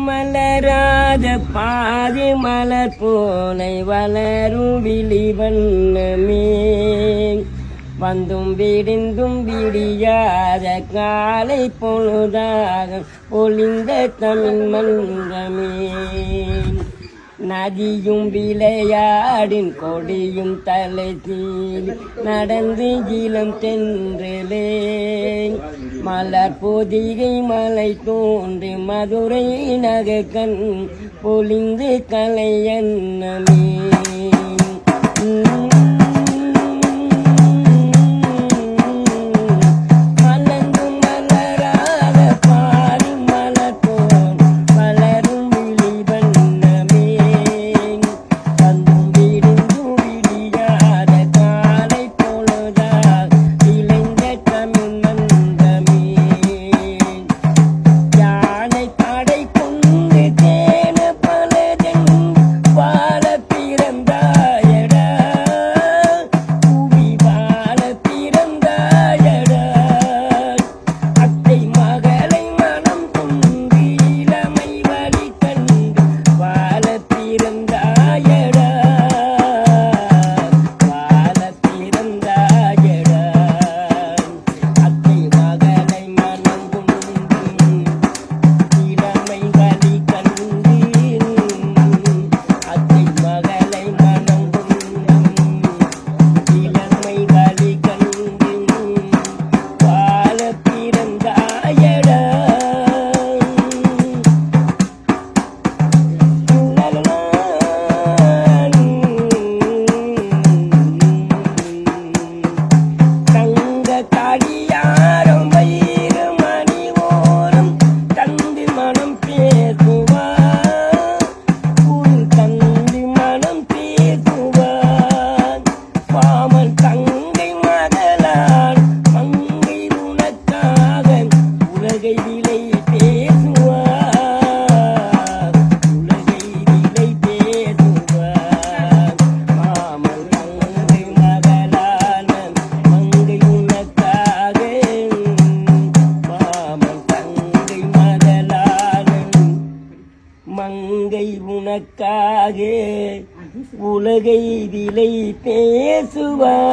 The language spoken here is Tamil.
மலராத பாதி மலர் போனை வளரும் விழிவண்ணமே வந்தும் விடிந்தும் விடியாத காலை பொழுதாக பொழிந்த தமிழ் மன்றமே நதியும் விளையாடின் கொடியும் தலை தீவி நடந்து இளம் தென்றலே மலர் பொதிகை மலை தோன்றி மதுரை நகக்கண் பொழிந்து கலையன்னமே மங்கை உனக்காக உலகை விலை பேசுவார்.